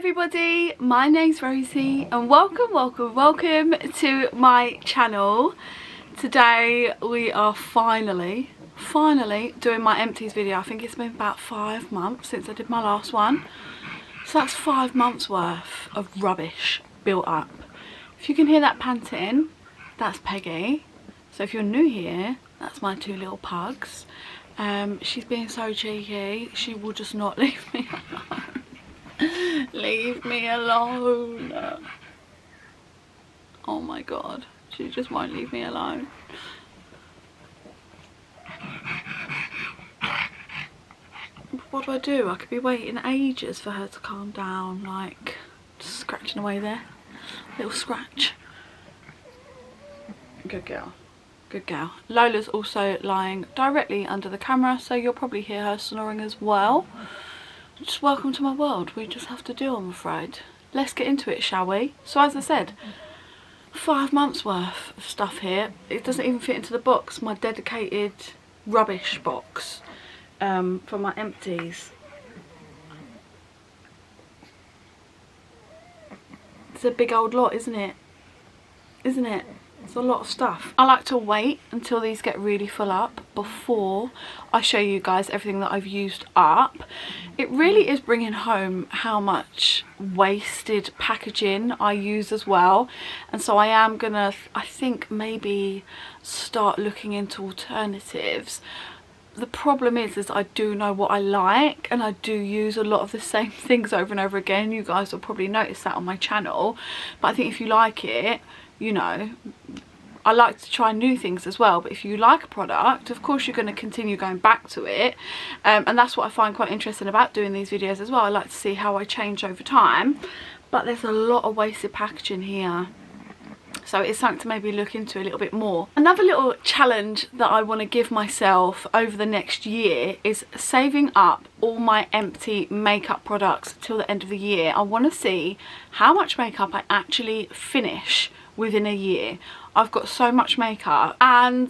everybody, my name's Rosie and welcome to my channel. Today we are finally doing my empties video. I think it's been about 5 months since I did my last one, so that's 5 months worth of rubbish built up. If you can hear that panting, that's Peggy. So if you're new here, that's my 2 little pugs. She's being so cheeky, she will just not leave me alone. Leave me alone. Oh my god, she just won't leave me alone. What do? I could be waiting ages for her to calm down, like just scratching away there. Little scratch. Good girl. Good girl. Lola's also lying directly under the camera, so you'll probably hear her snoring as well. Just welcome to my world. We just have to do, I'm afraid. Let's get into it, shall we? So as I said, 5 months worth of stuff here. It doesn't even fit into the box, my dedicated rubbish box for my empties. It's a big old lot, isn't it? Isn't it? It's a lot of stuff. I like to wait until these get really full up before I show you guys everything that I've used up. It really is bringing home how much wasted packaging I use as well, and so I am gonna, I think, maybe start looking into alternatives. The problem is I do know what I like, and I do use a lot of the same things over and over again. You guys will probably notice that on my channel, but I think if you like it, you know, I like to try new things as well. But if you like a product, of course you're going to continue going back to it, and that's what I find quite interesting about doing these videos as well. I like to see how I change over time, but there's a lot of wasted packaging here, so it's something to maybe look into a little bit more. Another little challenge that I want to give myself over the next year is saving up all my empty makeup products till the end of the year. I want to see how much makeup I actually finish within a year. I've got so much makeup and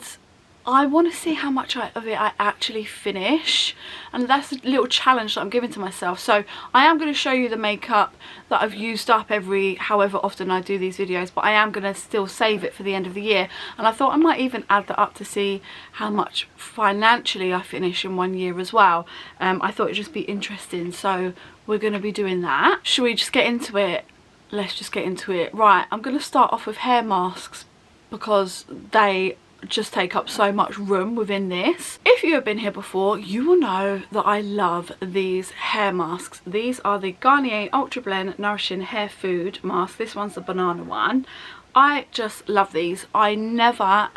I want to see how much of it I actually finish, and that's a little challenge that I'm giving to myself. So I am going to show you the makeup that I've used up every however often I do these videos, but I am going to still save it for the end of the year, and I thought I might even add that up to see how much financially I finish in 1 year as well. I thought it'd just be interesting, so we're going to be doing that. Should we just get into it? Let's just get into it. Right, I'm going to start off with hair masks because they just take up so much room within this. If you have been here before, you will know that I love these hair masks. These are the Garnier Ultra Blend Nourishing Hair Food Mask. This one's the banana one. I just love these. I never,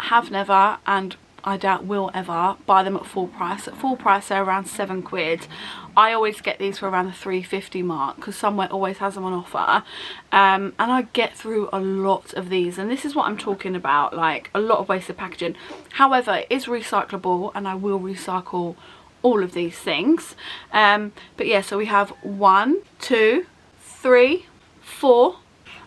and I doubt will ever buy them at full price. At full price they're around £7. I always get these for around the £3.50 mark because somewhere always has them on offer, and I get through a lot of these, and this is what I'm talking about, like a lot of wasted packaging. However, it is recyclable and I will recycle all of these things. But yeah, so we have 1, 2, 3, 4.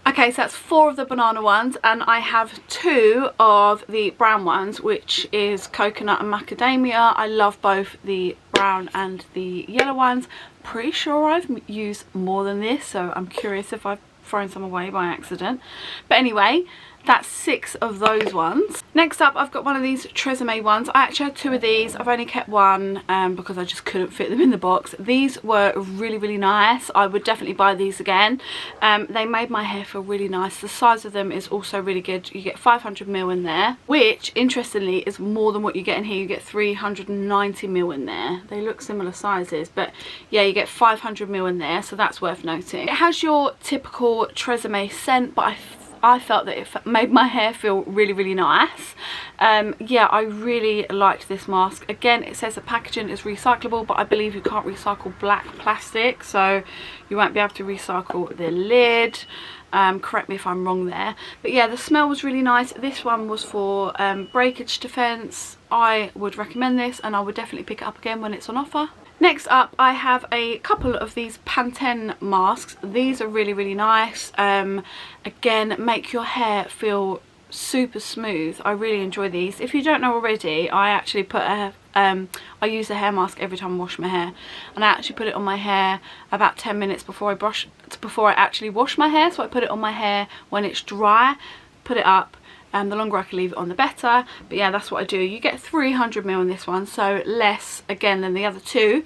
Okay, so that's 4 of the banana ones, and I have 2 of the brown ones, which is coconut and macadamia. I love both the brown and the yellow ones. Pretty sure I've used more than this, so I'm curious if I've thrown some away by accident. But anyway, that's 6 of those ones. Next up, I've got one of these Tresemme ones. I actually had 2 of these. I've only kept 1 because I just couldn't fit them in the box. These were really nice. I would definitely buy these again. They made my hair feel really nice. The size of them is also really good. You get 500ml in there, which interestingly is more than what you get in here. You get 390ml in there. They look similar sizes, but yeah, you get 500ml in there, so that's worth noting. It has your typical Tresemme scent, but I felt that it made my hair feel really nice. Yeah, I really liked this mask. Again, it says the packaging is recyclable, but I believe you can't recycle black plastic, so you won't be able to recycle the lid. Correct me if I'm wrong there, but yeah, the smell was really nice. This one was for breakage defense. I would recommend this, and I would definitely pick it up again when it's on offer. Next up, I have a couple of these Pantene masks. These are really nice. Again, make your hair feel super smooth. I really enjoy these. If you don't know already, I actually put a I use the hair mask every time I wash my hair, and I actually put it on my hair about 10 minutes before I actually wash my hair. So I put it on my hair when it's dry, put it up, and the longer I can leave it on the better. But yeah, that's what I do. You get 300ml in this one, so less again than the other two.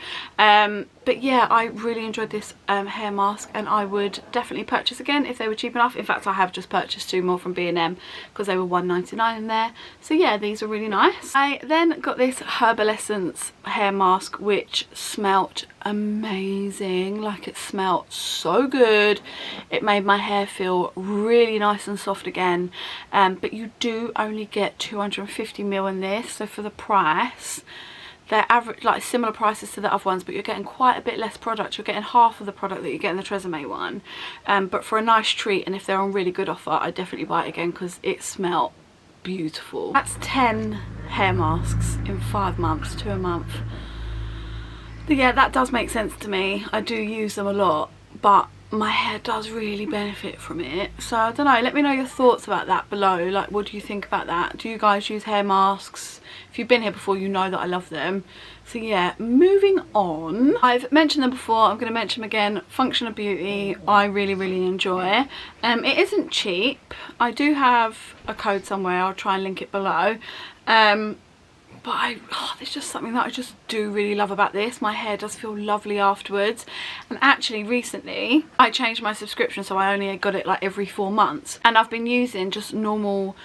But yeah, I really enjoyed this hair mask, and I would definitely purchase again if they were cheap enough. In fact, I have just purchased 2 more from B&M because they were £1.99 in there. So yeah, these are really nice. I then got this Herbal Essence hair mask, which smelt amazing. Like, it smelt so good. It made my hair feel really nice and soft again. But you do only get 250ml in this, so for the price, they're average, like similar prices to the other ones, but you're getting quite a bit less product. You're getting half of the product that you get in the Tresemme one. But for a nice treat, and if they're on really good offer, I definitely buy it again because it smelled beautiful. That's 10 hair masks in 5 months, 2 a month. But yeah, that does make sense to me. I do use them a lot, but my hair does really benefit from it. So I don't know, let me know your thoughts about that below. Like, what do you think about that? Do you guys use hair masks? If you've been here before, you know that I love them. So yeah, moving on. I've mentioned them before, I'm going to mention them again. Function of Beauty, I really enjoy. It isn't cheap. I do have a code somewhere, I'll try and link it below. But there's just something that I just do really love about this. My hair does feel lovely afterwards. And actually recently I changed my subscription, so I only got it like every 4 months. And I've been using just normal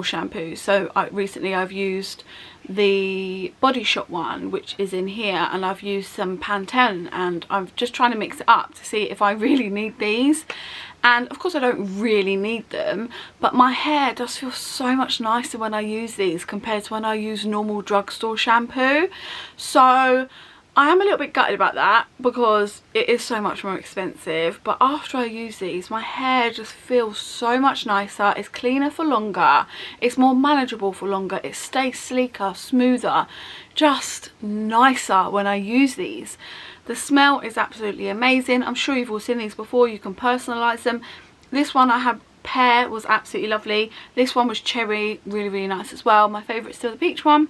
shampoo. So recently I've used the Body Shop one, which is in here, and I've used some Pantene, and I'm just trying to mix it up to see if I really need these. And of course I don't really need them, but my hair does feel so much nicer when I use these compared to when I use normal drugstore shampoo. So I am a little bit gutted about that because it is so much more expensive, but after I use these, my hair just feels so much nicer. It's cleaner for longer, it's more manageable for longer, it stays sleeker, smoother, just nicer when I use these. The smell is absolutely amazing. I'm sure you've all seen these before. You can personalise them. This one I had pear, was absolutely lovely. This one was cherry, really nice as well. My favourite is still the peach one.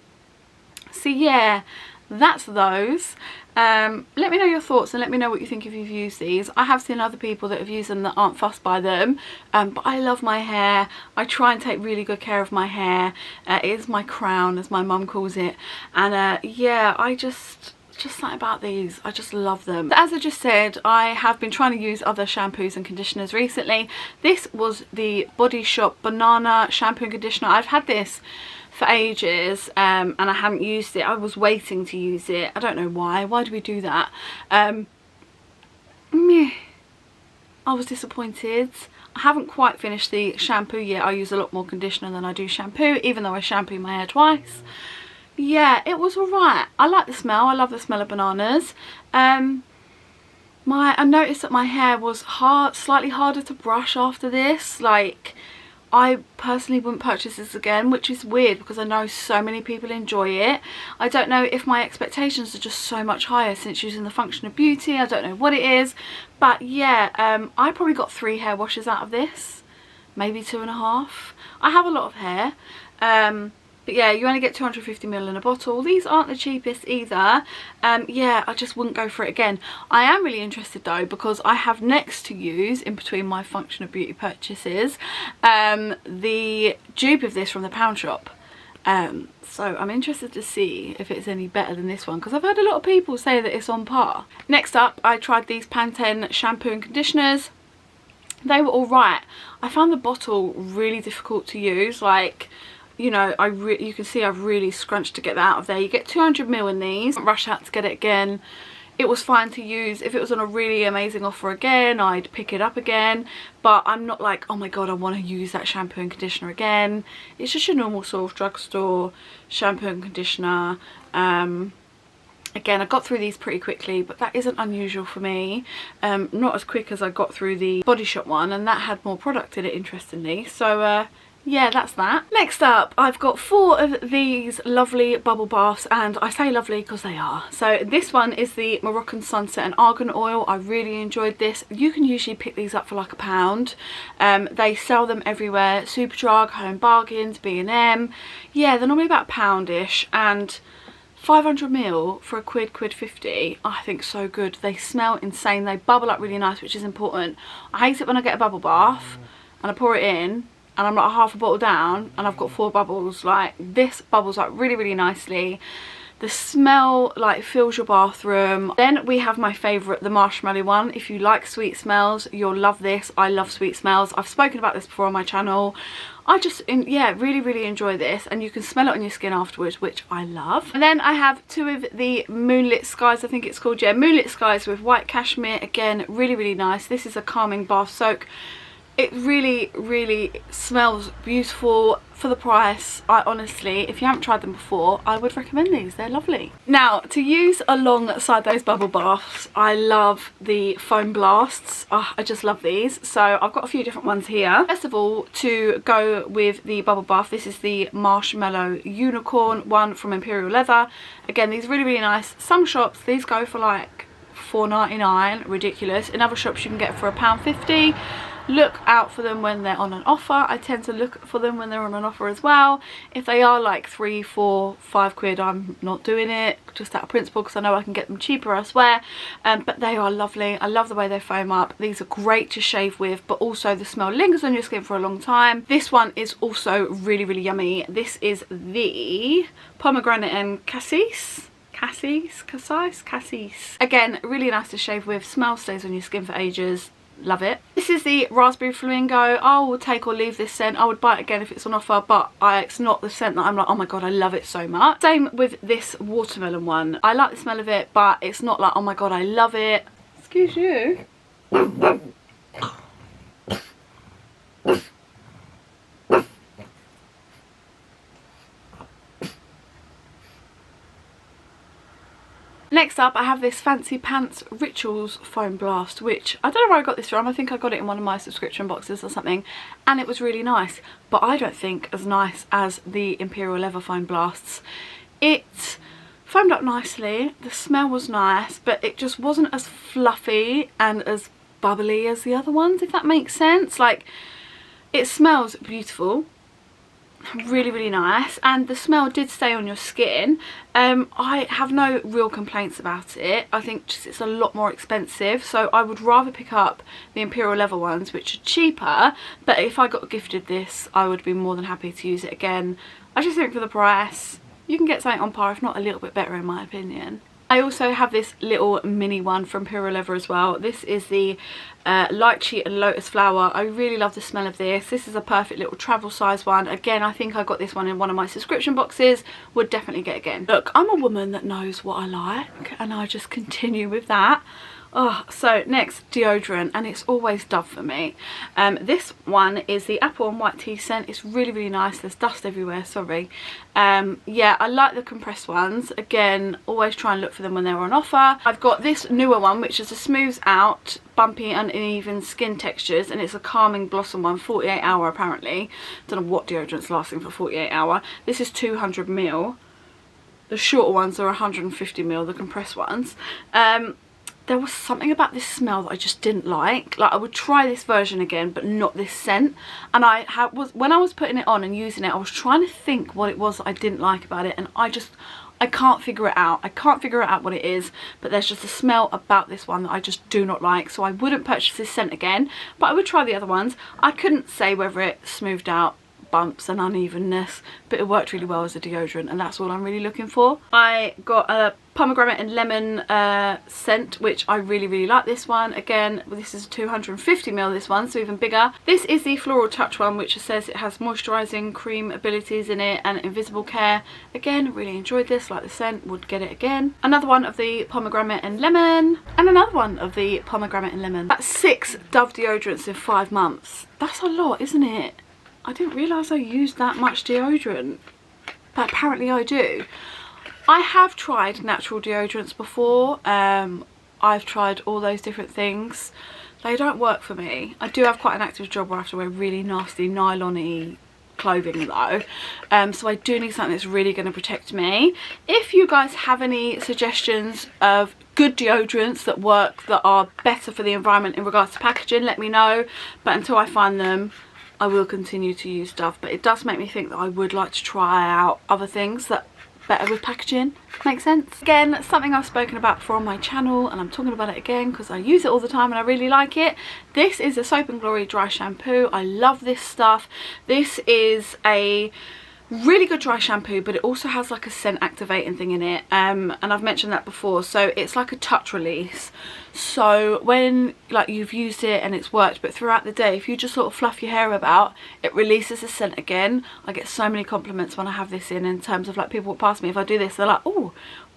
So yeah, that's those. Let me know your thoughts and let me know what you think if you've used these. I have seen other people that have used them that aren't fussed by them, but I love my hair. I try and take really good care of my hair. It is my crown, as my mum calls it. And yeah, just something about these, I just love them. As I just said, I have been trying to use other shampoos and conditioners recently. This was the Body Shop Banana shampoo and conditioner. I've had this for ages and I haven't used it. I was waiting to use it. I don't know why do we do that? I was disappointed. I haven't quite finished the shampoo yet. I use a lot more conditioner than I do shampoo, even though I shampoo my hair twice. Yeah, it was alright. I like the smell. I love the smell of bananas. I noticed that my hair was slightly harder to brush after this. Like, I personally wouldn't purchase this again, which is weird because I know so many people enjoy it. I don't know if my expectations are just so much higher since using the Function of Beauty. I don't know what it is. But yeah, I probably got 3 hair washes out of this. Maybe 2.5. I have a lot of hair. But yeah, you only get 250ml in a bottle. These aren't the cheapest either. Yeah, I just wouldn't go for it again. I am really interested though, because I have next to use, in between my Function of Beauty purchases, the dupe of this from the Pound Shop. So I'm interested to see if it's any better than this one, because I've heard a lot of people say that it's on par. Next up, I tried these Pantene shampoo and conditioners. They were alright. I found the bottle really difficult to use. Like, you know, you can see I've really scrunched to get that out of there. You get 200ml in these. Rush out to get it again. It was fine to use. If it was on a really amazing offer again, I'd pick it up again. But I'm not like, oh my god, I want to use that shampoo and conditioner again. It's just your normal sort of drugstore shampoo and conditioner. Again, I got through these pretty quickly, but that isn't unusual for me. Not as quick as I got through the Body Shop one, and that had more product in it, interestingly. So yeah, that's that. Next up, I've got 4 of these lovely bubble baths, and I say lovely because they are. So this one is the Moroccan Sunset and Argan Oil. I really enjoyed this. You can usually pick these up for like £1. They sell them everywhere. Superdrug, Home Bargains, B&M. Yeah, they're normally about £1-ish, and 500ml for a quid, quid 50, I think so good. They smell insane, they bubble up really nice, which is important. I hate it when I get a bubble bath and I pour it in and I'm like half a bottle down and I've got 4 bubbles. Like, this bubbles up really, really nicely. The smell like fills your bathroom. Then we have my favourite, the marshmallow one. If you like sweet smells, you'll love this. I love sweet smells. I've spoken about this before on my channel. I just, yeah, really, really enjoy this, and you can smell it on your skin afterwards, which I love. And then I have 2 of the Moonlit Skies, I think it's called, yeah, Moonlit Skies with white cashmere. Again, really, really nice. This is a calming bath soak. It really, really smells beautiful for the price. I honestly, if you haven't tried them before, I would recommend these. They're lovely. Now, to use alongside those bubble baths, I love the foam blasts. Oh, I just love these. So I've got a few different ones here. First of all, to go with the bubble bath, this is the Marella Unicorn one from Imperial Leather. Again, these are really, really nice. Some shops, these go for like £4.99, ridiculous. In other shops, you can get for £1.50. Look out for them when they're on an offer. I tend to look for them when they're on an offer as well. If they are like 3, 4, 5 quid, I'm not doing it, just out of principle, because I know I can get them cheaper elsewhere. But they are lovely. I love the way they foam up. These are great to shave with, but also the smell lingers on your skin for a long time. This one is also really, really yummy. This is the pomegranate and cassis. Again, really nice to shave with. Smell stays on your skin for ages. Love it. This is the raspberry flamingo. I will take or leave this scent. I would buy it again if it's on offer, but it's not the scent that I'm like, oh my god, I love it so much. Same with this watermelon one. I like the smell of it, but it's not like, oh my god, I love it. Excuse you. Next up, I have this Fancy Pants Rituals Foam Blast, which I don't know where I got this from. I think I got it in one of my subscription boxes or something, and it was really nice, but I don't think as nice as the Imperial Leather Foam Blasts. It foamed up nicely, the smell was nice, but it just wasn't as fluffy and as bubbly as the other ones, if that makes sense. Like, it smells beautiful. Really, really nice, and the smell did stay on your skin. I have no real complaints about it. I think just it's a lot more expensive, so I would rather pick up the Imperial Leather ones, which are cheaper, but if I got gifted this, I would be more than happy to use it again. I just think for the price, you can get something on par, if not a little bit better in my opinion. I also have this little mini one from Imperial Leather as well. This is the Lychee and Lotus Flower. I really love the smell of this. This is a perfect little travel size one. Again, I think I got this one in one of my subscription boxes. Would definitely get again. Look, I'm a woman that knows what I like, and I just continue with that. Oh, so next, deodorant, and it's always Dove for me. This one is the Apple and White Tea scent. It's really, really nice. There's dust everywhere, sorry. Yeah, I like the compressed ones. Again, always try and look for them when they're on offer. I've got this newer one, which is a smooth out, bumpy, uneven skin textures, and it's a calming blossom one, 48 hour apparently. Don't know what deodorant's lasting for 48 hour. This is 200ml. The shorter ones are 150ml, the compressed ones. There was something about this smell that I just didn't like. Like, I would try this version again, but not this scent. And when I was putting it on and using it, I was trying to think what it was that I didn't like about it, and I can't figure it out. I can't figure out what it is, but there's just a smell about this one that I just do not like. So I wouldn't purchase this scent again, but I would try the other ones. I couldn't say whether it smoothed out bumps and unevenness, but it worked really well as a deodorant, and that's all I'm really looking for. I got a pomegranate and lemon scent, which I really, really like this one. Again, this is 250ml, this one, so even bigger. This is the Floral Touch one, which says it has moisturising cream abilities in it and invisible care. Again, really enjoyed this, like the scent, would get it again. Another one of the pomegranate and lemon, and another one of the pomegranate and lemon. That's 6 Dove deodorants in 5 months. That's a lot, isn't it? I didn't realise I used that much deodorant, but apparently I do. I have tried natural deodorants before. I've tried all those different things. They don't work for me. I do have quite an active job where I have to wear really nasty nylon-y clothing though, so I do need something that's really going to protect me. If you guys have any suggestions of good deodorants that work, that are better for the environment in regards to packaging, let me know. But until I find them, I will continue to use Dove. But it does make me think that I would like to try out other things that better with packaging. Makes sense? Again, something I've spoken about before on my channel, and I'm talking about it again because I use it all the time and I really like it. This is a Soap & Glory dry shampoo. I love this stuff. This is a really good dry shampoo, but it also has like a scent activating thing in it, and I've mentioned that before. So it's like a touch release, so when like you've used it and it's worked, but throughout the day if you just sort of fluff your hair about, it releases the scent again. I get so many compliments when I have this in terms of like people walk past me, if I do this they're like, oh,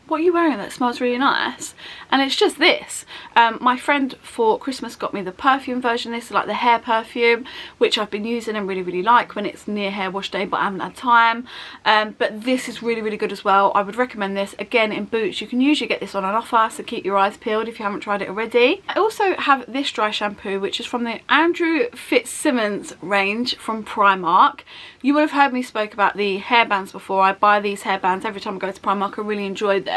what are you wearing that smells really nice? And it's just this. My friend for Christmas got me the perfume version. This is like the hair perfume, which I've been using and really like when it's near hair wash day, but I haven't had time. But this is really good as well. I would recommend this. Again, in Boots you can usually get this on an offer, so keep your eyes peeled if you haven't tried it already. I also have this dry shampoo, which is from the Andrew Fitzsimmons range from Primark. You would have heard me spoke about the hairbands before. I buy these hairbands every time I go to Primark. I really enjoy them.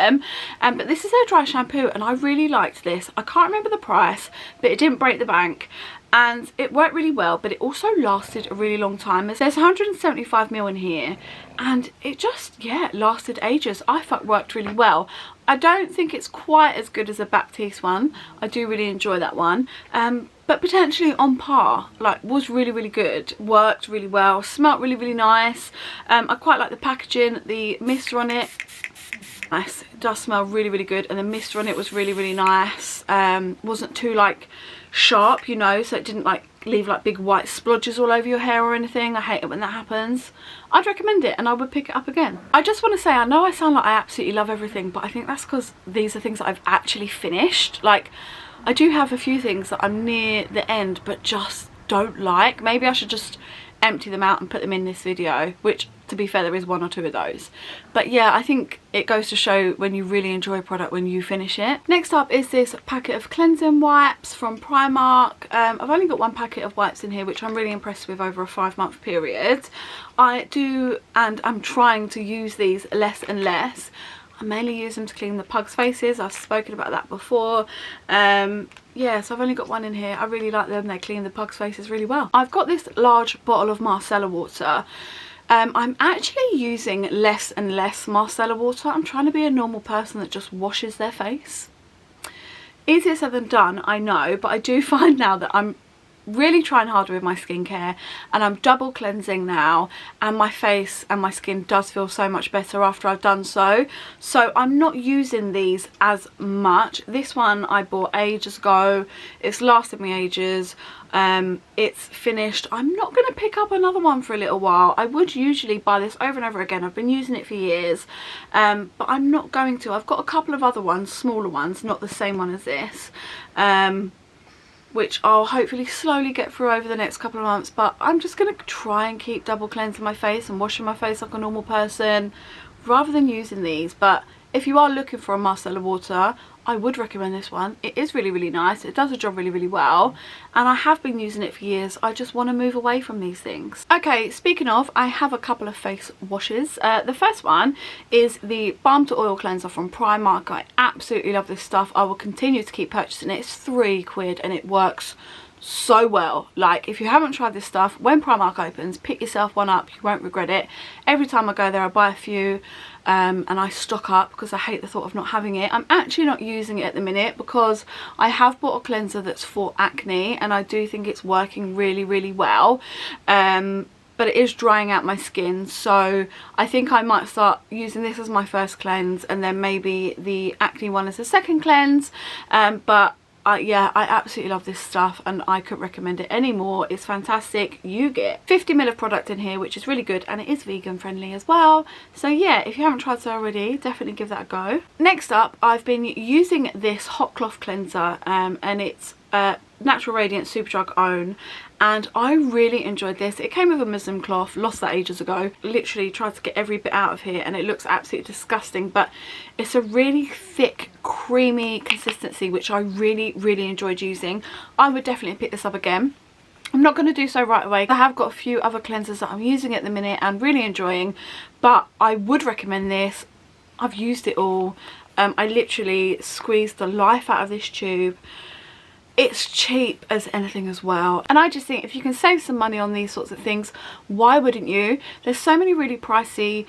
But this is their dry shampoo and I really liked this. I can't remember the price, but it didn't break the bank and it worked really well, but it also lasted a really long time. There's 175ml in here and it just, yeah, lasted ages. I thought it worked really well. I don't think it's quite as good as a Baptiste one. I do really enjoy that one. But potentially on par, like was really good, worked really well, smelled really nice. I quite like the packaging, the mister on it, nice. It does smell really good, and the mister on it was really nice. Wasn't too like sharp, you know, so it didn't like leave like big white splodges all over your hair or anything. I hate it when that happens. I'd recommend it and I would pick it up again. I just want to say, I know I sound like I absolutely love everything, but I think that's because these are things that I've actually finished. Like, I do have a few things that I'm near the end but just don't like. Maybe I should just empty them out and put them in this video, which to be fair there is one or two of those. But yeah, I think it goes to show when you really enjoy a product when you finish it. Next up is this packet of cleansing wipes from Primark. I've only got one packet of wipes in here, which I'm really impressed with over a 5-month period. I do, and I'm trying to use these less and less. I mainly use them to clean the Pugs faces. I've spoken about that before. Yeah, so I've only got one in here. I really like them. They clean the Pugs faces really well. I've got this large bottle of Marella Water. I'm actually using less and less Marella Water. I'm trying to be a normal person that just washes their face. Easier said than done, I know, but I do find now that I'm really trying harder with my skincare and I'm double cleansing now, and my face and my skin does feel so much better after I've done so. So I'm not using these as much. This one I bought ages ago. It's lasted me ages. It's finished. I'm not going to pick up another one for a little while. I would usually buy this over and over again. I've been using it for years, but I'm not going to. I've got a couple of other ones, smaller ones, not the same one as this, which I'll hopefully slowly get through over the next couple of months. But I'm just going to try and keep double cleansing my face and washing my face like a normal person rather than using these. But if you are looking for a Marella Water, I would recommend this one. It is really nice. It does a job really well, and I have been using it for years. I just want to move away from these things. Okay, speaking of, I have a couple of face washes. The first one is the Balm to Oil Cleanser from Primark. I absolutely love this stuff. I will continue to keep purchasing it. It's £3 and it works so well. Like, if you haven't tried this stuff, when Primark opens, pick yourself one up. You won't regret it. Every time I go there I buy a few, and I stock up because I hate the thought of not having it. I'm actually not using it at the minute because I have bought a cleanser that's for acne and I do think it's working really well, but it is drying out my skin, so I think I might start using this as my first cleanse and then maybe the acne one as a second cleanse. But yeah, I absolutely love this stuff and I couldn't recommend it anymore. It's fantastic. You get 50ml of product in here, which is really good, and it is vegan friendly as well. So yeah, if you haven't tried so already, definitely give that a go. Next up, I've been using this hot cloth cleanser, and it's Natural Radiance Superdrug Own, and I really enjoyed this. It came with a muslin cloth, lost that ages ago. Literally tried to get every bit out of here and it looks absolutely disgusting, but it's a really thick creamy consistency which I really enjoyed using. I would definitely pick this up again. I'm not going to do so right away. I have got a few other cleansers that I'm using at the minute and really enjoying, but I would recommend this. I've used it all. I literally squeezed the life out of this tube. It's cheap as anything as well, and I just think if you can save some money on these sorts of things, why wouldn't you? There's so many really pricey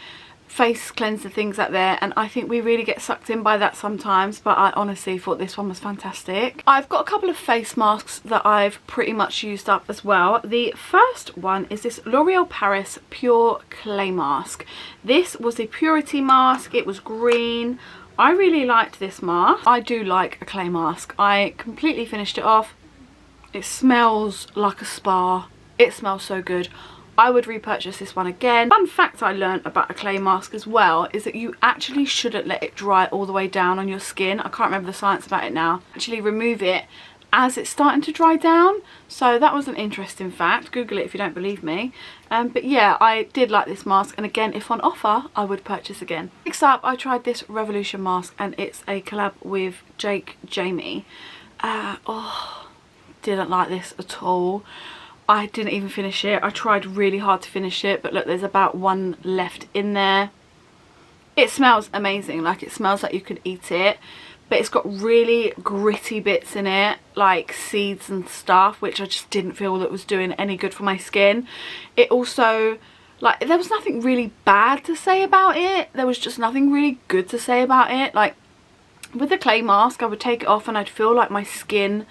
face cleanser things out there, and I think we really get sucked in by that sometimes, but I honestly thought this one was fantastic. I've got a couple of face masks that I've pretty much used up as well. The first one is this L'Oreal Paris Pure Clay Mask. This was a purity mask. It was green. I really liked this mask. I do like a clay mask. I completely finished it off. It smells like a spa. It smells so good. I would repurchase this one again. Fun fact I learned about a clay mask as well is that you actually shouldn't let it dry all the way down on your skin. I can't remember the science about it now. Actually remove it as it's starting to dry down. So that was an interesting fact. Google it if you don't believe me. But yeah, I did like this mask, and again, if on offer, I would purchase again. Next up, I tried this Revolution mask, and it's a collab with Jake Jamie. Didn't like this at all. I didn't even finish it. I tried really hard to finish it, but look, there's about one left in there. It smells amazing. Like, it smells like you could eat it, but it's got really gritty bits in it, like seeds and stuff, which I just didn't feel that was doing any good for my skin. It also, like, there was nothing really bad to say about it. There was just nothing really good to say about it. Like, with the clay mask, I would take it off and I'd feel like my skin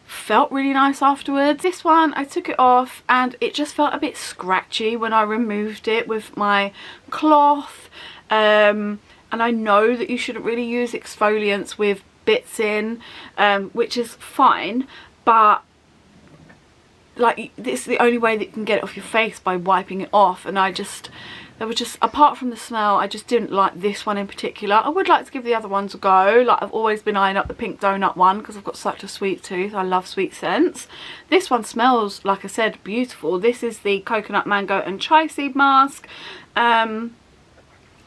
felt really nice afterwards. This one, I took it off and it just felt a bit scratchy when I removed it with my cloth. And I know that you shouldn't really use exfoliants with bits in, which is fine, but like, this is the only way that you can get it off your face, by wiping it off. And there was just, apart from the smell, I just didn't like this one in particular. I would like to give the other ones a go. Like, I've always been eyeing up the pink donut one because I've got such a sweet tooth. I love sweet scents. This one smells, like I said, beautiful. This is the coconut, mango and chai seed mask.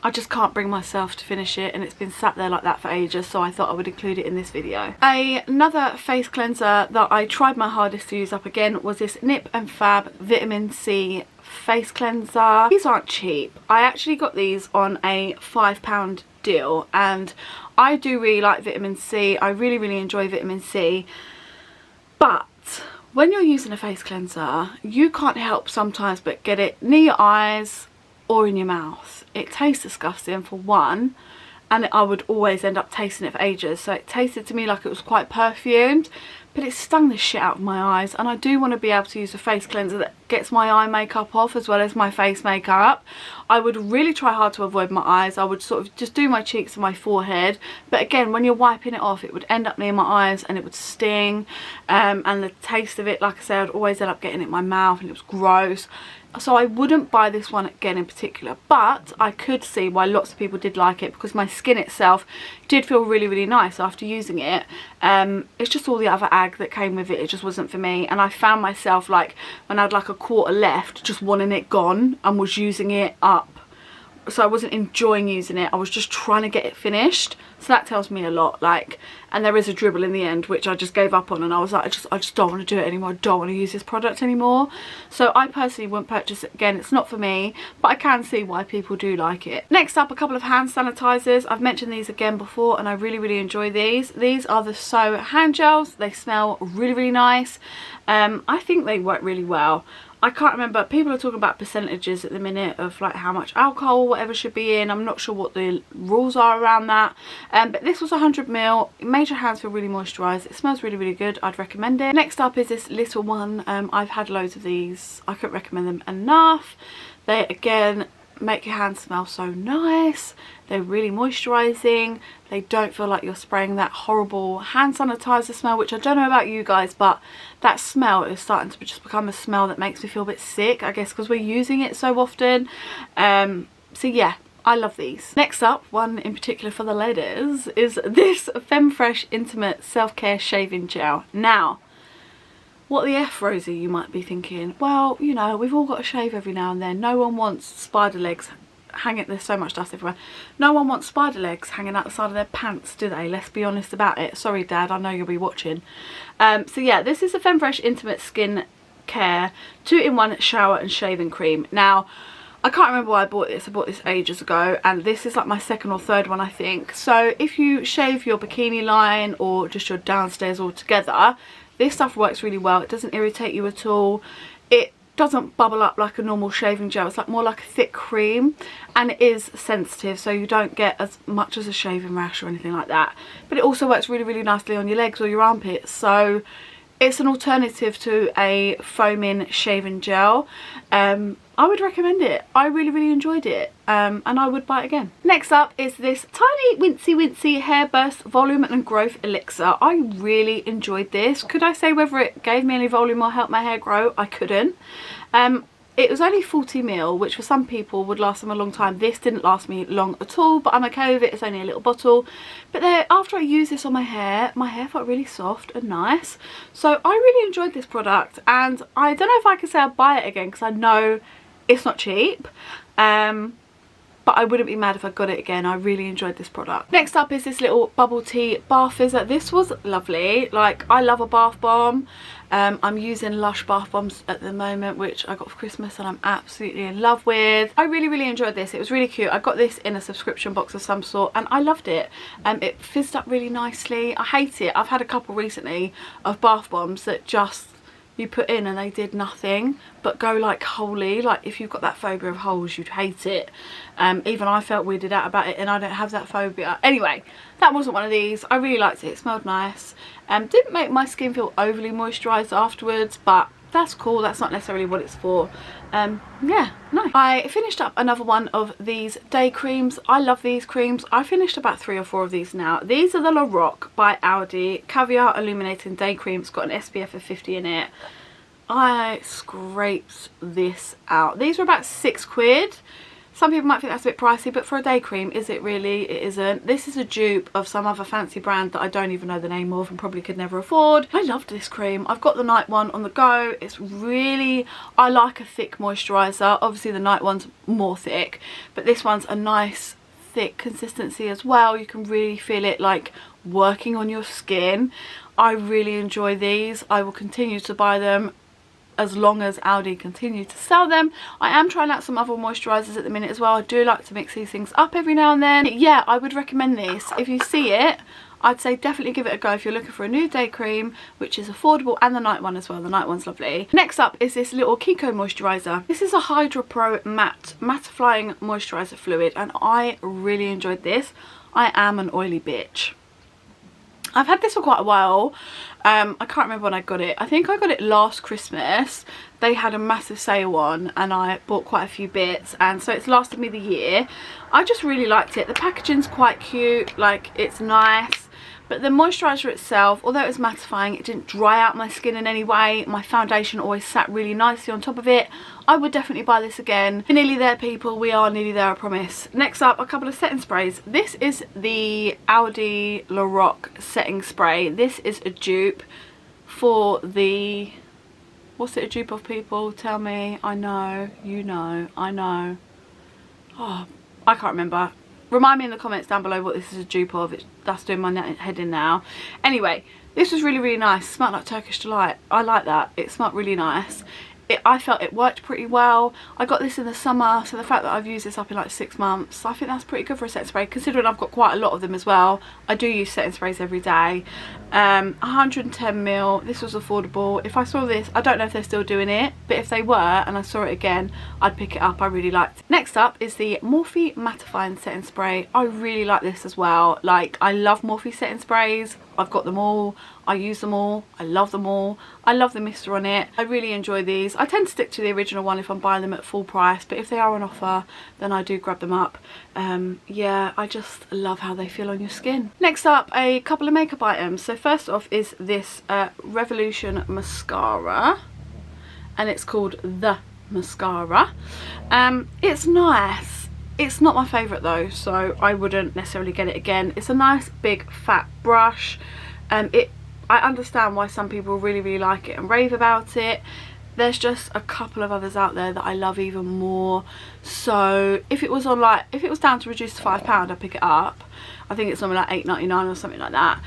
I just can't bring myself to finish it, and it's been sat there like that for ages, so I thought I would include it in this video. Another face cleanser that I tried my hardest to use up again was this Nip and Fab Vitamin C face cleanser. These aren't cheap. I actually got these on a £5 deal, and I do really like vitamin C. I really enjoy vitamin C, but when you're using a face cleanser, you can't help sometimes but get it near your eyes or in your mouth. It tastes disgusting, for one, and I would always end up tasting it for ages. So it tasted to me like it was quite perfumed, but it stung the shit out of my eyes, and I do want to be able to use a face cleanser that gets my eye makeup off as well as my face makeup. I would really try hard to avoid my eyes. I would sort of just do my cheeks and my forehead, but again, when you're wiping it off, it would end up near my eyes and it would sting, and the taste of it, like I said, I'd always end up getting it in my mouth, and it was gross. So I wouldn't buy this one again in particular, but I could see why lots of people did like it, because my skin itself did feel really nice after using it. It's just all the other ag that came with it, it just wasn't for me, and I found myself, like, when I had like a quarter left, just wanting it gone and was using it up. So I wasn't enjoying using it, I was just trying to get it finished. So that tells me a lot. Like, and there is a dribble in the end, which I just gave up on, and I was like, I just don't want to do it anymore. I don't want to use this product anymore. So I personally wouldn't purchase it again. It's not for me, but I can see why people do like it. Next up, a couple of hand sanitizers. I've mentioned these again before, and I really enjoy these. These are the So hand gels. They smell really nice. I think they work really well. I can't remember, people are talking about percentages at the minute of like how much alcohol or whatever should be in. I'm not sure what the rules are around that, but this was 100ml. It made your hands feel really moisturised. It smells really good. I'd recommend it. Next up is this little one. I've had loads of these. I couldn't recommend them enough. They again make your hands smell so nice. They're really moisturising. They don't feel like you're spraying that horrible hand sanitizer smell, which I don't know about you guys, but that smell is starting to just become a smell that makes me feel a bit sick, I guess because we're using it so often. So yeah, I love these. Next up, one in particular for the ladies, is this Femme Fresh Intimate Self-Care Shaving Gel. Now, what the F, Rosie, you might be thinking. Well, you know, we've all got to shave every now and then. No one wants spider legs hanging, there's so much dust everywhere. No one wants spider legs hanging out the side of their pants, do they? Let's be honest about it. Sorry, Dad, I know you'll be watching. So yeah, this is the Femme Fresh Intimate Skin Care 2-in-1 Shower and Shaving Cream. Now, I can't remember why I bought this. I bought this ages ago, and this is like my second or third one, I think. So if you shave your bikini line or just your downstairs altogether, this stuff works really well. It doesn't irritate you at all. It doesn't bubble up like a normal shaving gel. It's like more like a thick cream, and it is sensitive, so you don't get as much as a shaving rash or anything like that. But it also works really, really nicely on your legs or your armpits, so it's an alternative to a foaming shaving gel. I would recommend it. I really, really enjoyed it, and I would buy it again. Next up is this tiny Wincy Hair Burst Volume and Growth Elixir. I really enjoyed this. Could I say whether it gave me any volume or helped my hair grow? I couldn't. It was only 40ml, which for some people would last them a long time. This didn't last me long at all, but I'm okay with it. It's only a little bottle. But then after I used this on my hair felt really soft and nice. So I really enjoyed this product, and I don't know if I can say I'll buy it again because I know it's not cheap. But I wouldn't be mad if I got it again. I really enjoyed this product. Next up is this little bubble tea bath fizzer. This was lovely. Like, I love a bath bomb. I'm using Lush bath bombs at the moment, which I got for Christmas and I'm absolutely in love with. I really, really enjoyed this. It was really cute. I got this in a subscription box of some sort and I loved it. It fizzed up really nicely. I hate it. I've had a couple recently of bath bombs that just you put in and they did nothing but go like holy. Like, if you've got that phobia of holes, you'd hate it. Even I felt weirded out about it, and I don't have that phobia. Anyway, that wasn't one of these. I really liked it. It smelled nice. Didn't make my skin feel overly moisturised afterwards, but that's cool. That's not necessarily what it's for. Yeah, no. I finished up another one of these day creams. I love these creams. I finished about 3 or 4 of these now. These are the LORAC by Audi Caviar Illuminating Day Cream. It's got an SPF of 50 in it. I scraped this out. These were about £6. Some people might think that's a bit pricey, but for a day cream, is it really? It isn't. This is a dupe of some other fancy brand that I don't even know the name of and probably could never afford. I loved this cream. I've got the night one on the go. It's really, I like a thick moisturiser. Obviously the night one's more thick, but this one's a nice thick consistency as well. You can really feel it like working on your skin. I really enjoy these. I will continue to buy them as long as Audi continue to sell them. I am trying out some other moisturisers at the minute as well. I do like to mix these things up every now and then. Yeah, I would recommend this. If you see it, I'd say definitely give it a go if you're looking for a new day cream, which is affordable, and the night one as well. The night one's lovely. Next up is this little KIKO moisturiser. This is a Hydro Pro Matte Mattifying Moisturiser Fluid, and I really enjoyed this. I am an oily bitch. I've had this for quite a while. I can't remember when I got it. I think I got it last Christmas. They had a massive sale on and I bought quite a few bits, and so it's lasted me the year. I just really liked it. The packaging's quite cute, like it's nice. But the moisturiser itself, although it was mattifying, it didn't dry out my skin in any way. My foundation always sat really nicely on top of it. I would definitely buy this again. We're nearly there, people. We are nearly there, I promise. Next up, a couple of setting sprays. This is the Audi LORAC setting spray. This is a dupe for the... What's it a dupe of, people? Tell me. I know. You know. I know. Oh, I can't remember. Remind me in the comments down below what this is a dupe of. That's doing my head in now. Anyway, this was really, really nice. It smelled like Turkish Delight. I like that. It smelled really nice. I felt it worked pretty well. I got this in the summer, so the fact that I've used this up in like 6 months, I think that's pretty good for a setting spray, considering I've got quite a lot of them as well. I do use setting sprays every day. 110ml. This was affordable. If I saw this, I don't know if they're still doing it, but if they were and I saw it again, I'd pick it up. I really liked it. Next up is the Morphe Mattifying Setting Spray. I really like this as well. Like, I love Morphe setting sprays. I've got them all. I use them all. I love them all. I love the mister on it. I really enjoy these. I tend to stick to the original one if I'm buying them at full price, but if they are on offer, then I do grab them up. Yeah, I just love how they feel on your skin. Next up, a couple of makeup items. So first off is this Revolution mascara, and it's called The Mascara. It's nice. It's not my favourite though, so I wouldn't necessarily get it again. It's a nice big fat brush. I understand why some people really, really like it and rave about it. There's just a couple of others out there that I love even more. So if it was on like, if it was down to reduce to £5, I'd pick it up. I think it's something like £8.99 or something like that.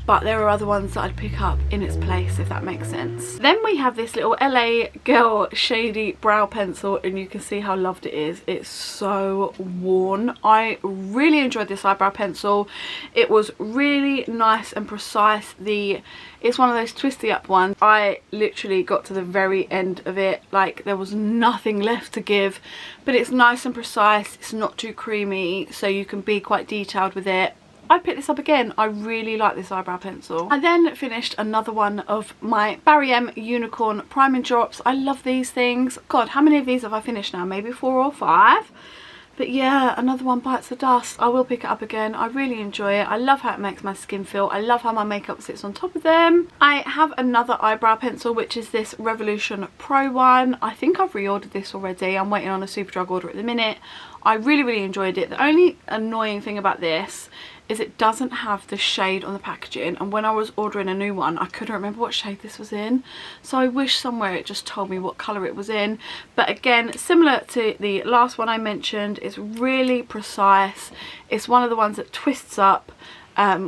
but there are other ones that I'd pick up in its place, if that makes sense. Then we have this little LA Girl Shady Brow Pencil, and you can see how loved it is. It's so worn. I really enjoyed this eyebrow pencil. It was really nice and precise. It's one of those twisty up ones. I literally got to the very end of it, like there was nothing left to give, but it's nice and precise. It's not too creamy, so you can be quite detailed with it. I'd pick this up again. I really like this eyebrow pencil. I then finished another one of my Barium Unicorn priming drops. I love these things. God, how many of these have I finished now? Maybe 4 or 5. But yeah, another one bites the dust. I will pick it up again. I really enjoy it. I love how it makes my skin feel. I love how my makeup sits on top of them. I have another eyebrow pencil, which is this Revolution Pro one. I think I've reordered this already. I'm waiting on a Superdrug order at the minute. I really enjoyed it. The only annoying thing about this is it doesn't have the shade on the packaging, and when I was ordering a new one I couldn't remember what shade this was in, so I wish somewhere it just told me what colour it was in. But again, similar to the last one I mentioned, it's really precise. It's one of the ones that twists up,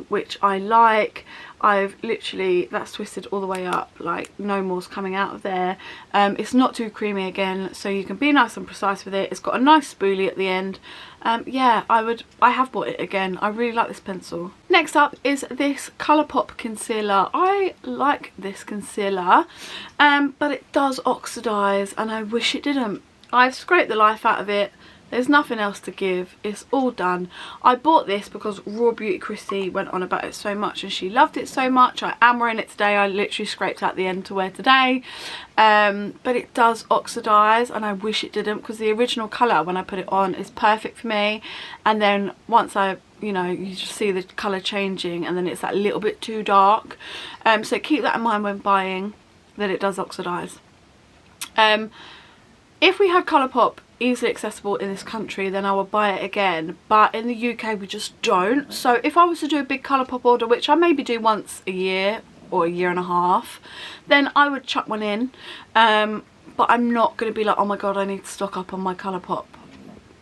which I like. I've literally, that's twisted all the way up, like no more's coming out of there. It's not too creamy again, so you can be nice and precise with it. It's got a nice spoolie at the end. Yeah, I have bought it again. I really like this pencil. Next up is this Colourpop Concealer. I like this concealer, but it does oxidise, and I wish it didn't. I've scraped the life out of it. There's nothing else to give. It's all done. I bought this because Raw Beauty Christy went on about it so much and she loved it so much. I am wearing it today. I literally scraped out the end to wear today. But it does oxidise, and I wish it didn't, because the original colour when I put it on is perfect for me. And then once you just see the colour changing, and then it's that little bit too dark. So keep that in mind when buying, that it does oxidise. If we had Colourpop easily accessible in this country, then I would buy it again, but in the UK we just don't. So if I was to do a big Colourpop order, which I maybe do once a year or a year and a half, then I would chuck one in, but I'm not going to be like, oh my god, I need to stock up on my Colourpop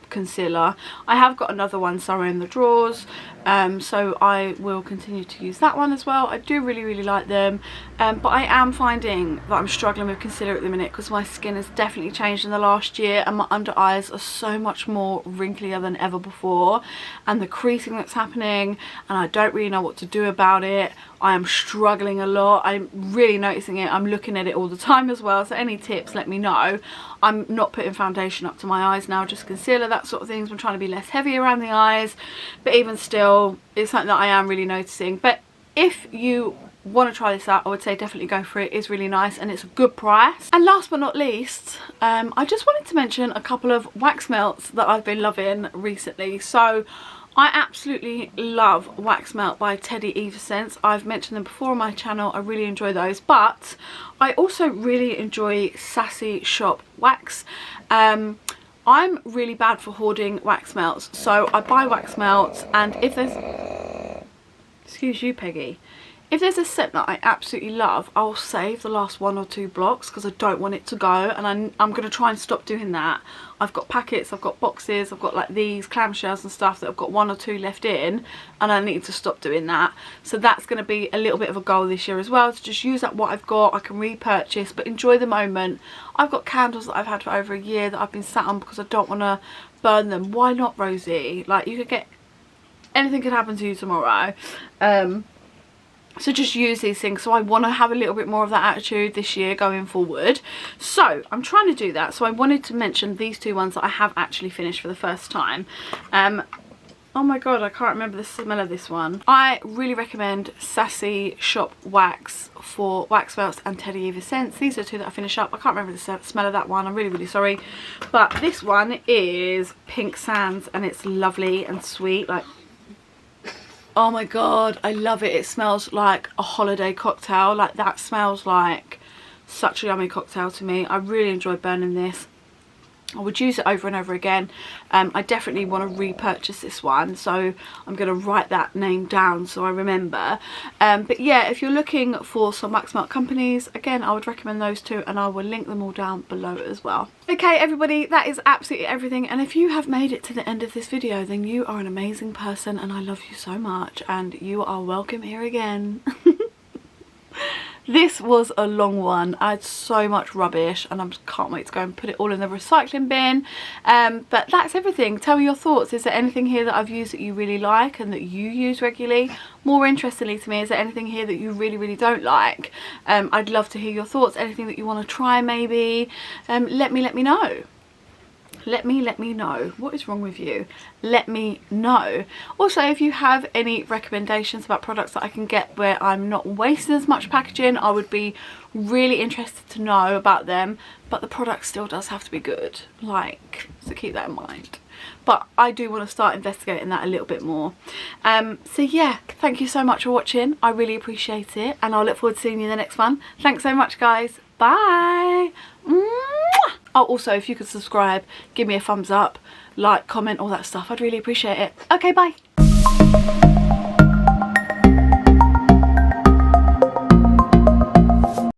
concealer. I have got another one somewhere in the drawers, so I will continue to use that one as well. I do really like them, but I am finding that I'm struggling with concealer at the minute, because my skin has definitely changed in the last year, and my under eyes are so much more wrinklier than ever before, and the creasing that's happening, and I don't really know what to do about it. I am struggling a lot. I'm really noticing it. I'm looking at it all the time as well, so any tips, let me know. I'm not putting foundation up to my eyes now, just concealer, that sort of things. I'm trying to be less heavy around the eyes, but even still, it's something that I am really noticing. But if you want to try this out, I would say definitely go for it. It's really nice and it's a good price. And last but not least, I just wanted to mention a couple of wax melts that I've been loving recently. So I absolutely love Wax Melt by Teddy Eva Scents. I've mentioned them before on my channel. I really enjoy those, but I also really enjoy Sassy Shop Wax. I'm really bad for hoarding wax melts, so I buy wax melts, and if there's, excuse you Peggy, if there's a scent that I absolutely love, I'll save the last 1 or 2 blocks because I don't want it to go, and I'm going to try and stop doing that. I've got packets, I've got boxes, I've got like these clamshells and stuff that I've got 1 or 2 left in, and I need to stop doing that. So that's going to be a little bit of a goal this year as well, to just use up what I've got. I can repurchase, but enjoy the moment. I've got candles that I've had for over a year that I've been sat on because I don't want to burn them. Why not, Rosie? Like, you could get, anything could happen to you tomorrow. So just use these things. So I want to have a little bit more of that attitude this year going forward. So I'm trying to do that. So I wanted to mention these 2 ones that I have actually finished for the first time. Oh my god, I can't remember the smell of this one. I really recommend Sassy Shop Wax for wax melts and Teddy Eva Scents. These are 2 that I finished up. I can't remember the smell of that one. I'm really sorry. But this one is Pink Sands, and it's lovely and sweet. Like, oh my god, I love it. It smells like a holiday cocktail. Like, that smells like such a yummy cocktail to me. I really enjoy burning this. I would use it over and over again. I definitely want to repurchase this one, so I'm going to write that name down so I remember. But yeah, if you're looking for some wax melt companies, again, I would recommend those two, and I will link them all down below as well. Okay, everybody, that is absolutely everything, and if you have made it to the end of this video, then you are an amazing person, and I love you so much, and you are welcome here again. This was a long one. I had so much rubbish and I can't wait to go and put it all in the recycling bin. But that's everything. Tell me your thoughts. Is there anything here that I've used that you really like and that you use regularly? More interestingly to me, is there anything here that you really don't like? I'd love to hear your thoughts. Anything that you want to try maybe? Let me know. Let me know. What is wrong with you? Let me know. Also, if you have any recommendations about products that I can get where I'm not wasting as much packaging, I would be really interested to know about them. But the product still does have to be good, like, so keep that in mind. But I do want to start investigating that a little bit more. So yeah, thank you so much for watching. I really appreciate it, and I'll look forward to seeing you in the next one. Thanks so much, guys. Bye. Oh, also, if you could subscribe, give me a thumbs up, like, comment, all that stuff. I'd really appreciate it. Okay, bye.